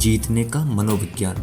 जीतने का मनोविज्ञान।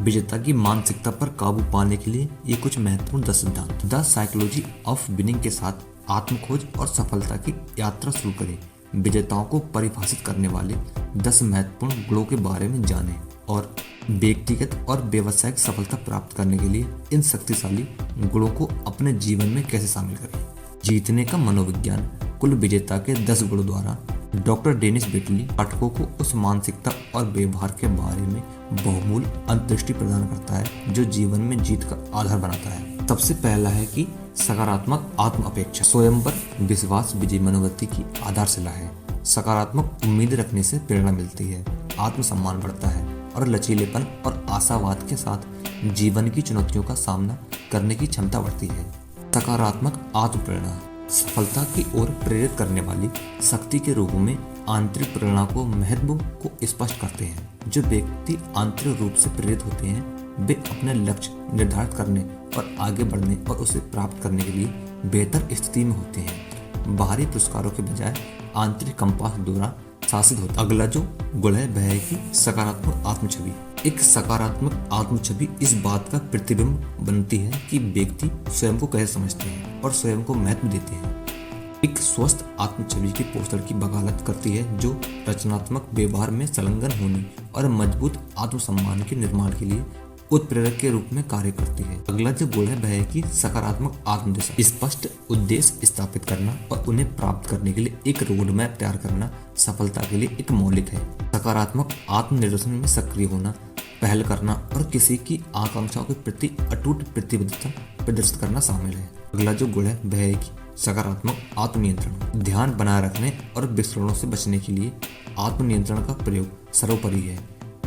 विजेता की मानसिकता पर काबू पाने के लिए ये कुछ महत्वपूर्ण 10 सिद्धांत। द साइकोलॉजी ऑफ विनिंग के साथ आत्मखोज और सफलता की यात्रा शुरू करें। विजेताओं को परिभाषित करने वाले 10 महत्वपूर्ण गुणों के बारे में जानें और व्यक्तिगत और व्यावसायिक सफलता प्राप्त करने के लिए इन शक्तिशाली गुणों को अपने जीवन में कैसे शामिल करें। जीतने का मनोविज्ञान कुल विजेता के 10 गुणों द्वारा डॉक्टर डेनिस बेटली पाठकों को उस मानसिकता और व्यवहार के बारे में बहुमूल्य अंतर्दृष्टि प्रदान करता है जो जीवन में जीत का आधार बनाता है। सबसे पहला है कि सकारात्मक आत्म अपेक्षा स्वयं पर विश्वास विजयी मनोवृत्ति की आधारशिला है। सकारात्मक उम्मीद रखने से प्रेरणा मिलती है, आत्मसम्मान बढ़ता है और लचीलेपन और आशावाद के साथ जीवन की चुनौतियों का सामना करने की क्षमता बढ़ती है। सकारात्मक आत्म प्रेरणा सफलता की ओर प्रेरित करने वाली शक्ति के रूप में आंतरिक प्रेरणा को महत्व को स्पष्ट करते हैं। जो व्यक्ति आंतरिक रूप से प्रेरित होते हैं वे अपने लक्ष्य निर्धारित करने और आगे बढ़ने और उसे प्राप्त करने के लिए बेहतर स्थिति में होते हैं, बाहरी पुरस्कारों के बजाय आंतरिक कंपास द्वारा शासित होता है। अगला जो गुण है वह है कि सकारात्मक आत्म छवि। एक सकारात्मक आत्म छवि इस बात का प्रतिबिंब बनती है कि व्यक्ति स्वयं को कैसे समझते हैं और स्वयं को महत्व देते हैं। एक स्वस्थ आत्म छवि के पोस्टर की वकालत करती है जो रचनात्मक व्यवहार में संलग्न होने और मजबूत आत्मसम्मान के निर्माण के लिए उत्प्रेरक के रूप में कार्य करती है। अगला जो गुण है वह है कि सकारात्मक आत्मदिशा। स्पष्ट उद्देश्य स्थापित करना और उन्हें प्राप्त करने के लिए एक रोड मैप तैयार करना सफलता के लिए एक मौलिक है। सकारात्मक आत्मनिर्देशन में सक्रिय होना, पहल करना और किसी की आकांक्षाओं के प्रति अटूट प्रतिबद्धता प्रदर्शित करना शामिल है। अगला जो गुण है वह है कि सकारात्मक आत्मनियंत्रण। ध्यान बनाए रखने और विस्फोटों से बचने के लिए आत्मनियंत्रण का प्रयोग सर्वोपरि है।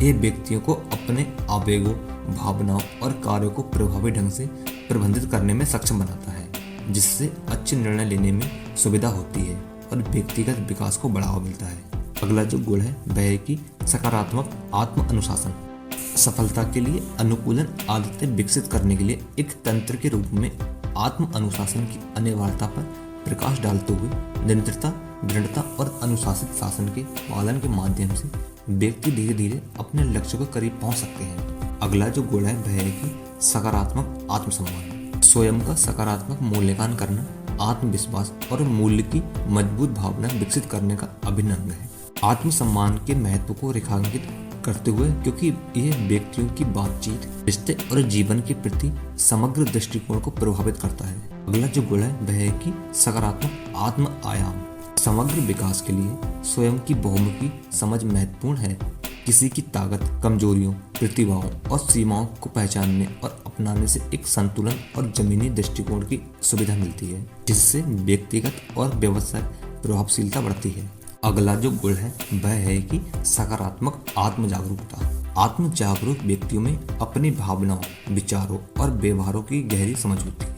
ये व्यक्तियों को अपने आवेगों, भावनाओं और कार्यों को प्रभावी ढंग से प्रबंधित करने में सक्षम बनाता है, जिससे अच्छे निर्णय लेने में सुविधा होती है और व्यक्तिगत विकास को बढ़ावा मिलता है। अगला जो गुण है वह है कि सकारात्मक आत्म अनुशासन। सफलता के लिए अनुकूलन आदतें विकसित करने के लिए एक तंत्र के रूप में आत्म अनुशासन की अनिवार्यता पर प्रकाश डालते हुए निरंतरता, दृढ़ता और अनुशासित शासन के पालन के माध्यम से व्यक्ति धीरे धीरे अपने लक्ष्य के करीब पहुंच सकते हैं। अगला जो गुण है वह है कि सकारात्मक आत्मसम्मान। स्वयं का सकारात्मक मूल्यांकन करना आत्मविश्वास और मूल्य की मजबूत भावना विकसित करने का अभिन्न अंग है। आत्मसम्मान के महत्व को रेखांकित करते हुए क्योंकि यह व्यक्तियों की बातचीत, रिश्ते और जीवन के प्रति समग्र दृष्टिकोण को प्रभावित करता है। अगला जो गुण है वह है कि सकारात्मक आत्म आयाम। समग्र विकास के लिए स्वयं की बहुमुखी समझ महत्वपूर्ण है। किसी की ताकत, कमजोरियों, प्रतिभाओं और सीमाओं को पहचानने और अपनाने से एक संतुलन और जमीनी दृष्टिकोण की सुविधा मिलती है, जिससे व्यक्तिगत और व्यावसायिक प्रभावशीलता बढ़ती है। अगला जो गुण है वह है कि सकारात्मक आत्म जागरूकता। आत्म जागरूक व्यक्तियों में अपनी भावनाओं, विचारों और व्यवहारों की गहरी समझ होती है।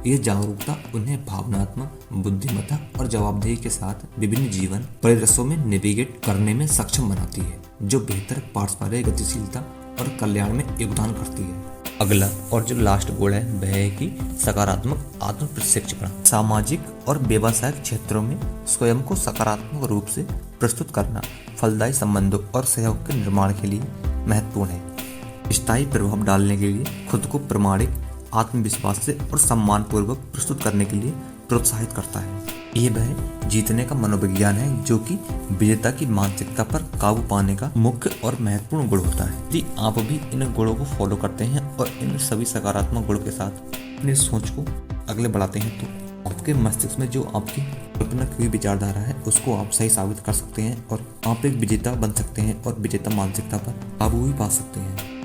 यह जागरूकता उन्हें भावनात्मक बुद्धिमत्ता और जवाबदेही के साथ विभिन्न जीवन परिदृश्यों में नेविगेट करने में सक्षम बनाती है, जो बेहतर पारस्परिक गतिशीलता और कल्याण में योगदान करती है। अगला और जो लास्ट गुण है वह है कि सकारात्मक आत्म प्रशिक्षण। सामाजिक और व्यावसायिक क्षेत्रों में स्वयं को सकारात्मक रूप से प्रस्तुत करना फलदायी संबंधों और सहयोग के निर्माण के लिए महत्वपूर्ण है। स्थायी प्रभाव डालने के लिए खुद को प्रामाणिक, आत्मविश्वास से और सम्मानपूर्वक प्रस्तुत करने के लिए प्रोत्साहित करता है। यह वह जीतने का मनोविज्ञान है जो कि विजेता की मानसिकता पर काबू पाने का मुख्य और महत्वपूर्ण गुण होता है। यदि आप भी इन गुणों को फॉलो करते हैं और इन सभी सकारात्मक गुणों के साथ अपनी सोच को आगे बढ़ाते हैं तो आपके मस्तिष्क में जो आपकी कल्पना की विचारधारा है उसको आप सही साबित कर सकते हैं और आप एक विजेता बन सकते हैं और विजेता मानसिकता पर काबू भी पा सकते हैं।